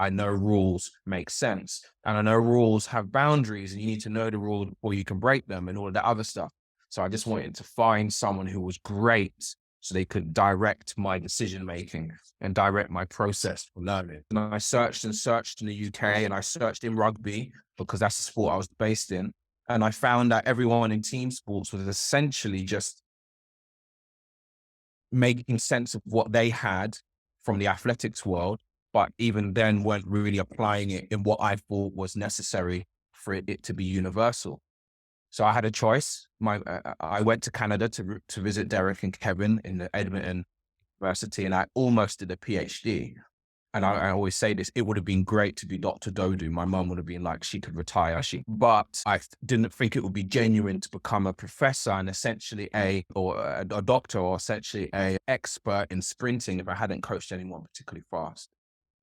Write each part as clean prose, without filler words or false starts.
I know rules make sense, and I know rules have boundaries, and you need to know the rules before you can break them and all of that other stuff. So I just wanted to find someone who was great so they could direct my decision making and direct my process for learning. And I searched and searched in the UK, and I searched in rugby because that's the sport I was based in. And I found that everyone in team sports was essentially just making sense of what they had from the athletics world, but even then weren't really applying it in what I thought was necessary for it to be universal. So I had a choice. I went to Canada to visit Derek and Kevin in the Edmonton University, and I almost did a PhD. And I always say this, it would have been great to be Dr. Dodoo. My mum would have been like, she could retire. But I didn't think it would be genuine to become a professor and essentially a doctor, or essentially a expert in sprinting if I hadn't coached anyone particularly fast.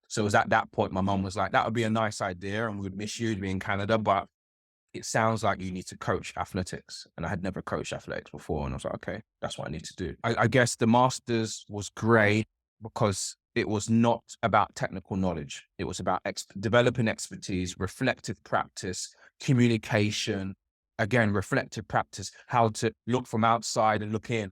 So it was at that point, my mum was like, that would be a nice idea, and we would miss you to be in Canada, but it sounds like you need to coach athletics. And I had never coached athletics before. And I was like, okay, that's what I need to do. I guess the master's was great because it was not about technical knowledge. It was about developing expertise, reflective practice, communication, again, reflective practice, how to look from outside and look in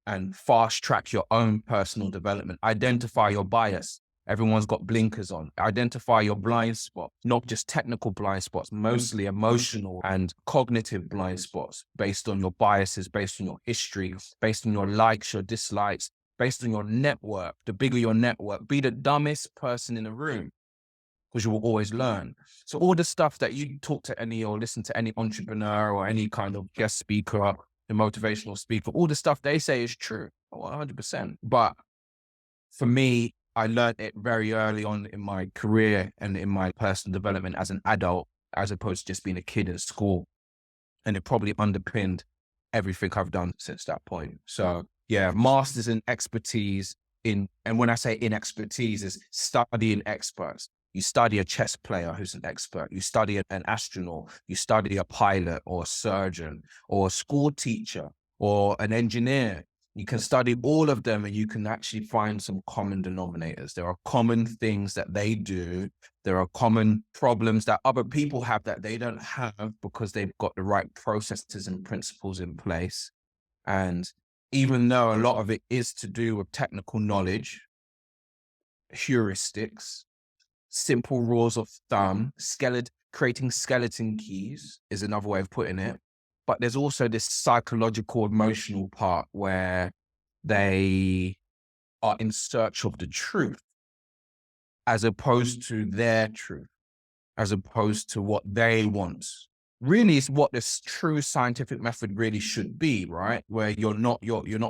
and fast track your own personal development, identify your bias. Everyone's got blinkers on. Identify your blind spot, not just technical blind spots, mostly emotional and cognitive blind spots based on your biases, based on your history, based on your likes, your dislikes, based on your network. The bigger your network, be the dumbest person in the room, because you will always learn. So all the stuff that you talk to any or listen to any entrepreneur or any kind of guest speaker, the motivational speaker, all the stuff they say is true, 100%. But for me, I learned it very early on in my career and in my personal development as an adult, as opposed to just being a kid in school. And it probably underpinned everything I've done since that point. So yeah, masters in expertise and when I say in expertise, is studying experts. You study a chess player who's an expert. You study an astronaut. You study a pilot or a surgeon or a school teacher or an engineer. You can study all of them and you can actually find some common denominators. There are common things that they do. There are common problems that other people have that they don't have because they've got the right processes and principles in place. And even though a lot of it is to do with technical knowledge, heuristics, simple rules of thumb, creating skeleton keys is another way of putting it. But there's also this psychological, emotional part where they are in search of the truth as opposed to their truth, as opposed to what they want. Really is what this true scientific method really should be, right? Where you're not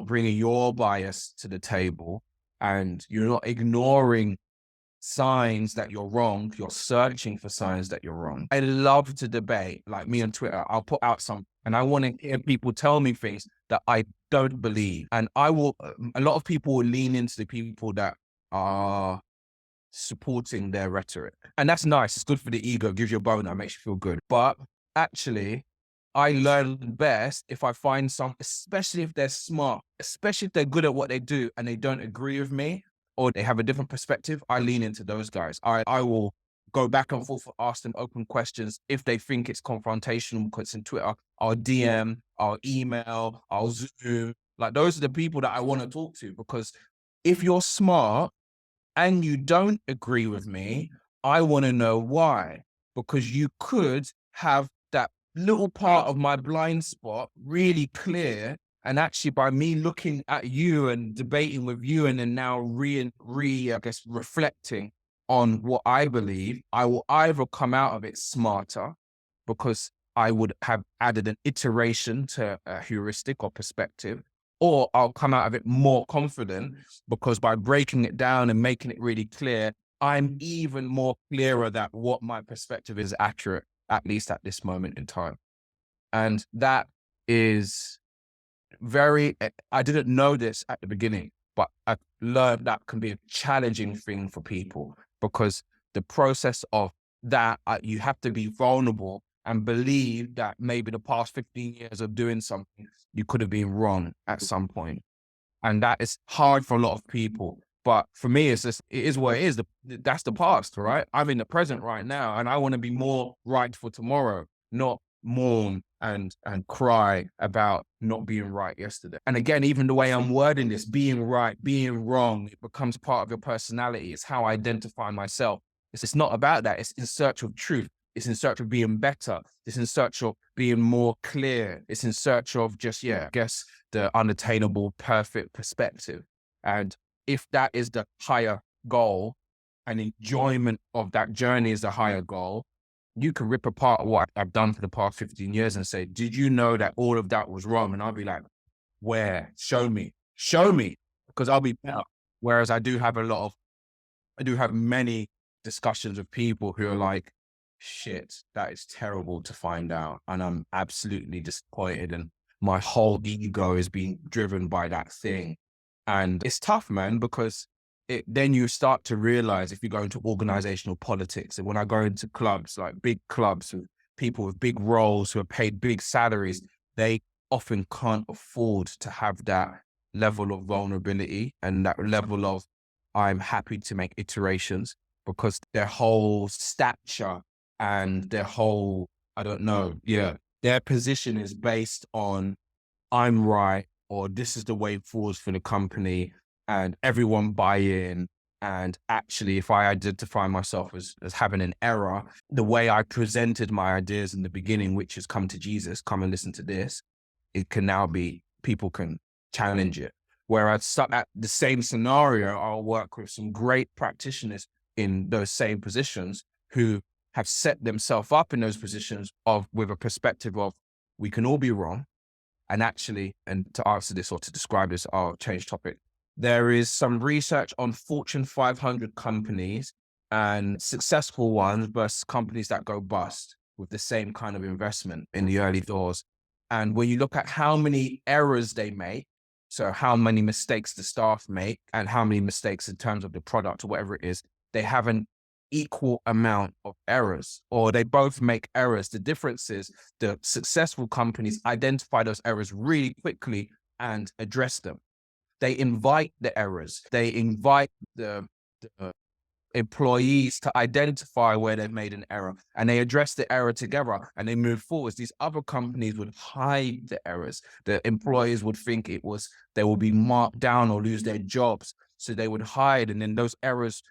bringing your bias to the table and you're not ignoring signs that you're wrong. You're searching for signs that you're wrong. I love to debate, like me on Twitter. I'll put out and I want to hear people tell me things that I don't believe. And a lot of people will lean into the people that are supporting their rhetoric. And that's nice. It's good for the ego, gives you a boner, makes you feel good. But actually, I learn best if I find especially if they're smart, especially if they're good at what they do and they don't agree with me or they have a different perspective, I lean into those guys. I will go back and forth, ask them open questions. If they think it's confrontational, because it's in Twitter, I'll DM, I'll email, I'll Zoom. Like those are the people that I want to talk to, because if you're smart and you don't agree with me, I want to know why, because you could have that little part of my blind spot really clear. And actually by me looking at you and debating with you and then now I guess, reflecting on what I believe, I will either come out of it smarter because I would have added an iteration to a heuristic or perspective, or I'll come out of it more confident because by breaking it down and making it really clear, I'm even more clearer that what my perspective is accurate, at least at this moment in time. And that is I didn't know this at the beginning, but I learned that can be a challenging thing for people, because the process of that, you have to be vulnerable and believe that maybe the past 15 years of doing something, you could have been wrong at some point. And that is hard for a lot of people. But for me, it's just, it is what it is. That's the past, right? I'm in the present right now, and I want to be more right for tomorrow, not mourn and cry about not being right yesterday. And again, even the way I'm wording this, being right, being wrong, it becomes part of your personality. It's how I identify myself. It's not about that. It's in search of truth. It's in search of being better. It's in search of being more clear. It's in search of just, I guess, the unattainable, perfect perspective. And if that is the higher goal and enjoyment of that journey is the higher goal, you can rip apart what I've done for the past 15 years and say, did you know that all of that was wrong? And I'll be like, where? Show me, because I'll be better. Whereas I do have many discussions with people who are like, shit, that is terrible to find out. And I'm absolutely disappointed. And my whole ego is being driven by that thing. And it's tough, man, because then you start to realize, if you go into organizational politics, and when I go into clubs, like big clubs with people with big roles who are paid big salaries, they often can't afford to have that level of vulnerability and that level of, I'm happy to make iterations, because their whole stature and their whole, I don't know, their position is based on, I'm right, or this is the way forward for the company, and everyone buy in. And actually, if I identify myself as having an error, the way I presented my ideas in the beginning, which is come to Jesus, come and listen to this, it can now be, people can challenge it. Whereas at the same scenario, I'll work with some great practitioners in those same positions who have set themselves up in those positions with a perspective of, we can all be wrong. And actually, and to answer this or to describe this, I'll change topic. There is some research on Fortune 500 companies and successful ones versus companies that go bust with the same kind of investment in the early doors. And when you look at how many errors they make, so how many mistakes the staff make and how many mistakes in terms of the product or whatever it is, they have an equal amount of errors, or they both make errors. The difference is the successful companies identify those errors really quickly and address them. They invite the errors. They invite the employees to identify where they've made an error, and they address the error together and they move forwards. These other companies would hide the errors. The employees would think they will be marked down or lose their jobs. So they would hide. And then those errors,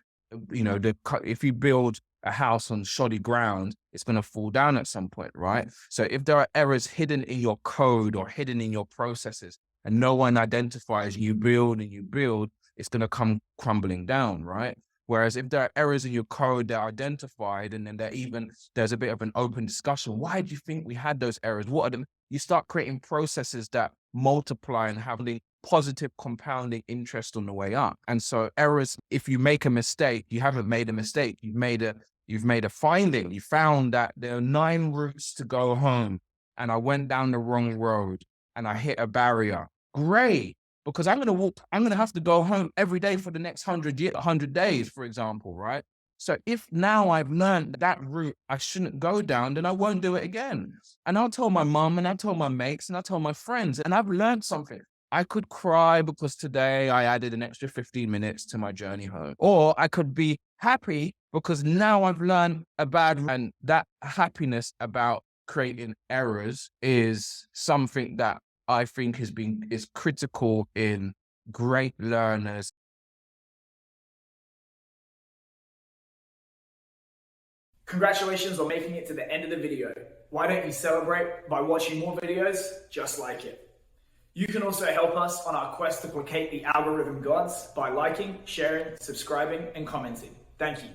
if you build a house on shoddy ground, it's going to fall down at some point, right? So if there are errors hidden in your code or hidden in your processes and no one identifies, you build, it's going to come crumbling down, right? Whereas if there are errors in your code that are identified, and then there's a bit of an open discussion. Why do you think we had those errors? What are them? You start creating processes that multiply and have the positive compounding interest on the way up. And so errors, if you make a mistake, you haven't made a mistake. You've made a finding. You found that there are 9 routes to go home, and I went down the wrong road and I hit a barrier. Great. Because I'm going to have to go home every day for the next 100 days, for example, right? So if now I've learned that route I shouldn't go down, then I won't do it again. And I'll tell my mom, and I'll tell my mates, and I'll tell my friends, and I've learned something. I could cry because today I added an extra 15 minutes to my journey home. Or I could be happy because now I've learned and that happiness about creating errors is something that I think is critical in great learners. Congratulations on making it to the end of the video. Why don't you celebrate by watching more videos just like it? You can also help us on our quest to placate the algorithm gods by liking, sharing, subscribing, and commenting. Thank you.